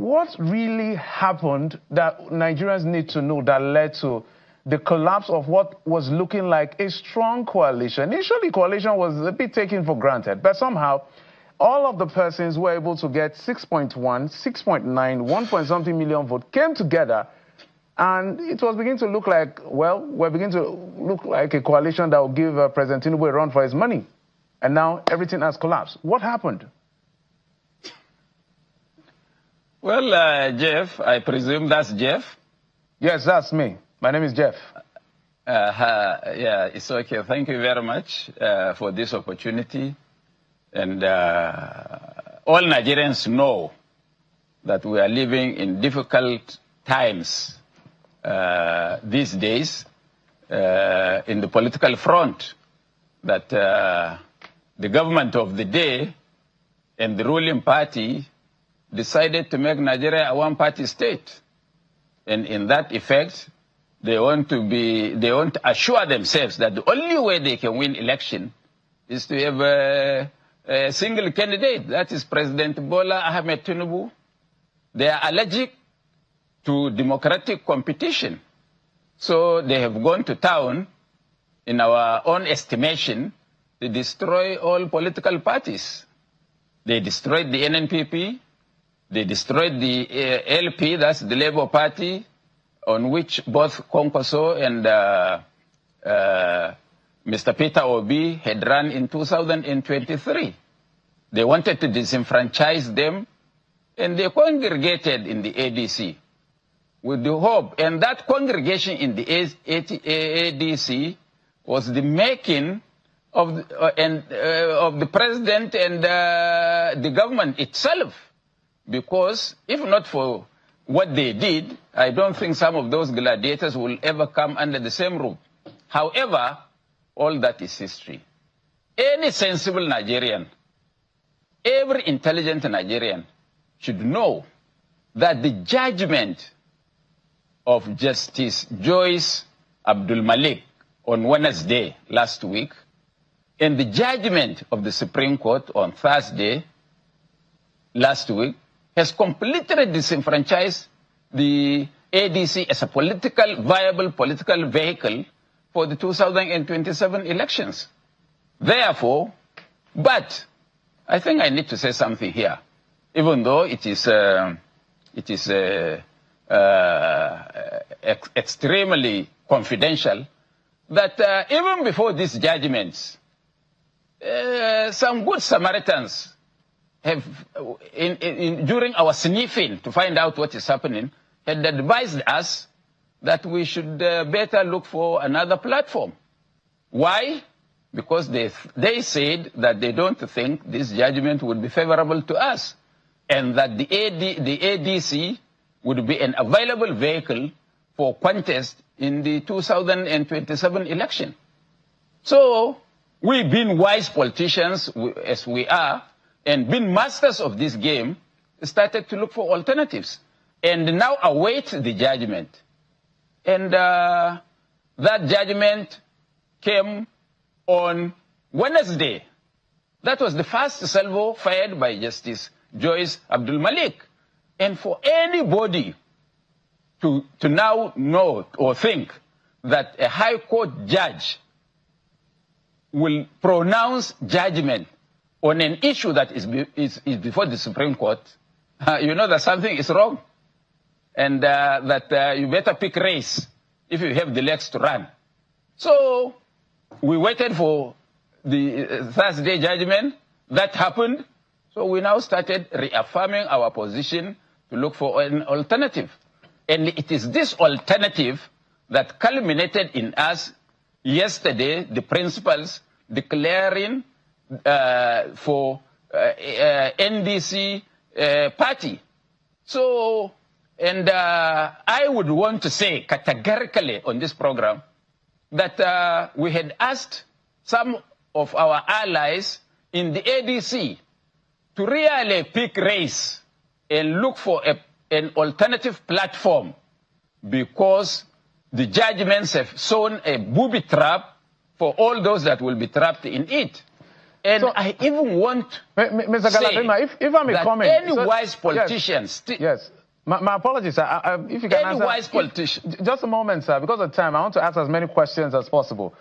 what really happened that Nigerians need to know that led to the collapse of what was looking like a strong coalition? Initially, coalition was a bit taken for granted, but somehow all of the persons were able to get 6.1, 6.9, 1 point something million votes, came together, and it was beginning to look like, well, we're beginning to look like a coalition that will give President Tinubu a run for his money. And now everything has collapsed. What happened? Well, Jeff, I presume that's Jeff? Yes, that's me. My name is Jeff. Yeah, it's okay. Thank you very much for this opportunity. And all Nigerians know that we are living in difficult times these days in the political front, that the government of the day and the ruling party decided to make Nigeria a one-party state. And in that effect, they want to assure themselves that the only way they can win election is to have a single candidate. That is President Bola Ahmed Tinubu. They are allergic to democratic competition. So they have gone to town, in our own estimation, to destroy all political parties. They destroyed the NNPP. They destroyed the LP, that's the Labour Party, on which both Kwankwaso and Mr. Peter Obi had run in 2023. They wanted to disenfranchise them, and they congregated in the ADC with the hope. And that congregation in the ADC was the making of the president and the government itself. Because if not for what they did, I don't think some of those gladiators will ever come under the same roof. However, all that is history. Any sensible Nigerian, every intelligent Nigerian should know that the judgment of Justice Joyce Abdul Malik on Wednesday last week and the judgment of the Supreme Court on Thursday last week has completely disenfranchised the ADC as a viable political vehicle for the 2027 elections. Therefore, but I think I need to say something here, even though it is extremely confidential, that even before these judgments, some good Samaritans have, during our sniffing to find out what is happening, had advised us that we should better look for another platform. Why? Because they said that they don't think this judgment would be favorable to us, and that the ADC would be an available vehicle for contest in the 2027 election. So, we being wise politicians, as we are, and being masters of this game, started to look for alternatives and now await the judgment. And that judgment came on Wednesday. That was the first salvo fired by Justice Joyce Abdul Malik. And for anybody to now know or think that a high court judge will pronounce judgment on an issue that is before the Supreme Court, you know that something is wrong. And that you better pick race if you have the legs to run. So we waited for the Thursday judgment. That happened. So we now started reaffirming our position to look for an alternative. And it is this alternative that culminated in us yesterday, the principals declaring for NDC party. So, and I would want to say categorically on this program that we had asked some of our allies in the ADC to really pick race and look for an alternative platform, because the judgments have sown a booby trap for all those that will be trapped in it. And so, I even want Mr. Galadima, if I may comment. Any wise politician... Yes. My apologies, sir. If you can any answer, wise politician. Just a moment, sir. Because of time, I want to ask as many questions as possible.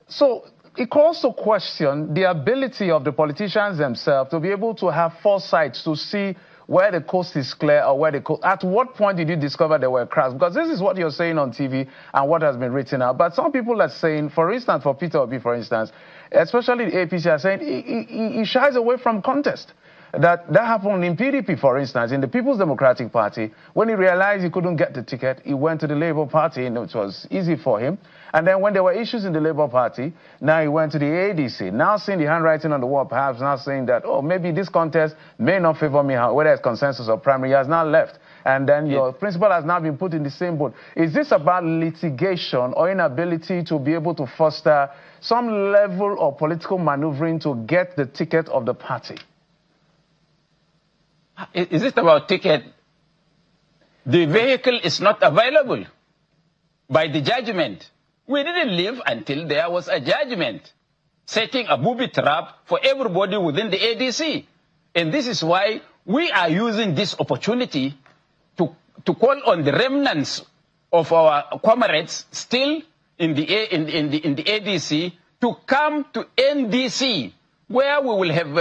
So it calls to question the ability of the politicians themselves to be able to have foresight to see where the coast is clear or where the coast... At what point did you discover there were cracks? Because this is what you're saying on TV and what has been written out. But some people are saying, for instance, for Peter Obi, for instance, especially the APC are saying he shies away from contest. That happened in PDP, for instance, in the People's Democratic Party. When he realized he couldn't get the ticket, he went to the Labour Party, and it was easy for him. And then when there were issues in the Labour Party, now he went to the ADC. Now seeing the handwriting on the wall, perhaps now saying that, oh, maybe this contest may not favor me, whether it's consensus or primary, he has now left. And then your principal has now been put in the same boat. Is this about litigation or inability to be able to foster some level of political maneuvering to get the ticket of the party? Is it about ticket? The vehicle is not available by the judgment. We didn't live until there was a judgment setting a booby trap for everybody within the ADC. And this is why we are using this opportunity to call on the remnants of our comrades still in the ADC to come to NDC, where we will have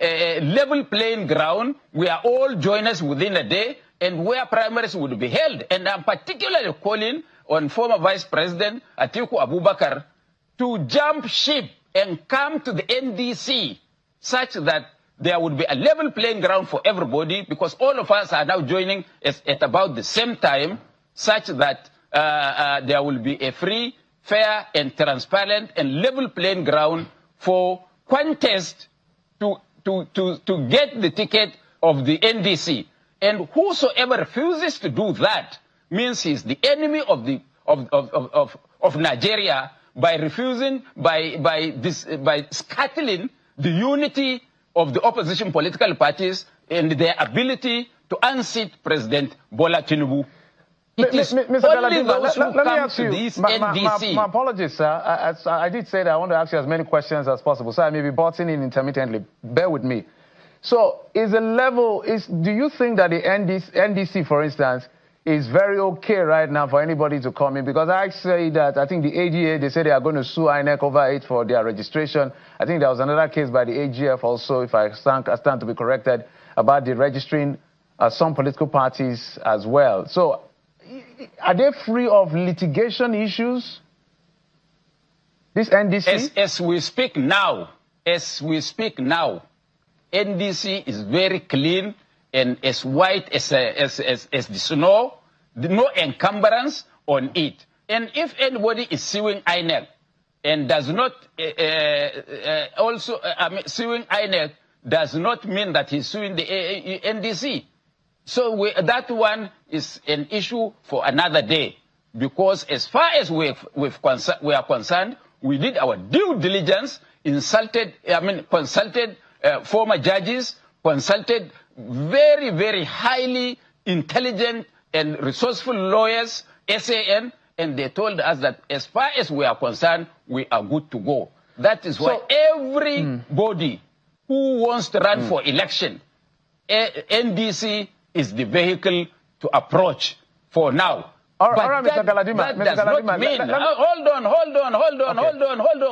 a level playing ground, where all join us within a day, and where primaries would be held. And I'm particularly calling on former Vice President Atiku Abubakar to jump ship and come to the NDC such that there would be a level playing ground for everybody, because all of us are now joining at about the same time, such that there will be a free, fair, and transparent and level playing ground for contest to get the ticket of the NDC. And whosoever refuses to do that means he's the enemy of Nigeria by refusing, by scattering the unity of the opposition political parties and their ability to unseat President Bola Tinubu. It is only those who come to this NDC. My apologies, sir. I did say that I want to ask you as many questions as possible, so I may be butting in intermittently. Bear with me. So, do you think that the NDC, for instance, is very okay right now for anybody to come in? Because I say that I think the AGA, they say they are going to sue INEC over it for their registration. I think there was another case by the AGF also, if I stand to be corrected, about the registering some political parties as well. So, are they free of litigation issues? This NDC? As we speak now, NDC is very clean and as white as the snow, no encumbrance on it. And if anybody is suing INEC and does not suing INEC does not mean that he's suing the NDC. So that one is an issue for another day, because as far as we are concerned, we did our due diligence, consulted former judges, consulted very, very highly intelligent and resourceful lawyers, SAN, and they told us that as far as we are concerned, we are good to go. That is why everybody who wants to run for election, NDC is the vehicle to approach for now. All right, Mr. Galadima. That does not mean...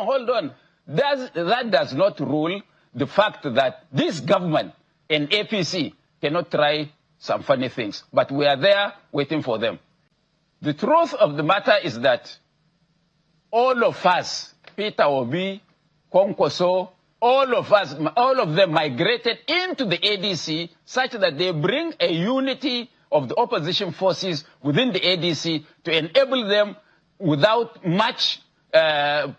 Hold on. That does not rule the fact that this government and APC cannot try some funny things. But we are there waiting for them. The truth of the matter is that all of us, Peter Obi, Kwankwaso, all of them migrated into the ADC such that they bring a unity of the opposition forces within the ADC to enable them without much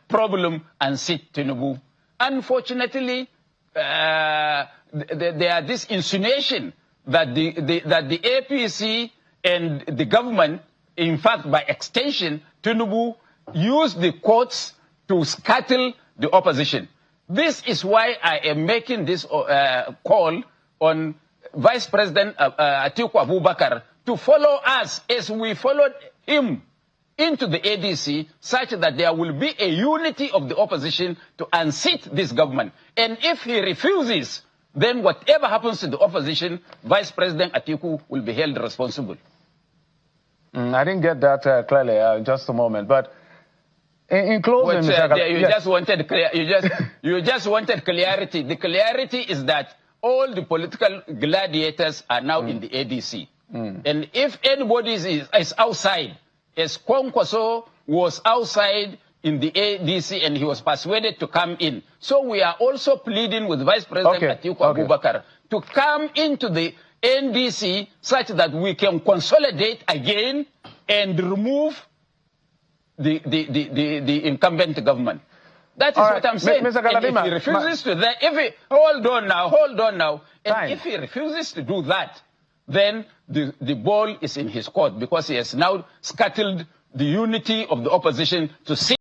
problem unseat Tinubu. Unfortunately, there are this insinuation that the APC and the government, in fact, by extension, Tinubu used the courts to scuttle the opposition. This is why I am making this call on Vice President Atiku Abubakar to follow us as we followed him into the ADC such that there will be a unity of the opposition to unseat this government. And if he refuses, then whatever happens to the opposition, Vice President Atiku will be held responsible. I didn't get that clearly. Just a moment, but in closing, you just wanted clarity. The clarity is that all the political gladiators are now in the ADC, and if anybody is outside, as Kwankwaso was outside in the ADC and he was persuaded to come in. So we are also pleading with Vice President Atiku Abubakar to come into the NDC such that we can consolidate again and remove the incumbent government. That is what I'm saying. Mr. And if he refuses to that, hold on now. And if he refuses to do that, then the ball is in his court because he has now scuttled the unity of the opposition to see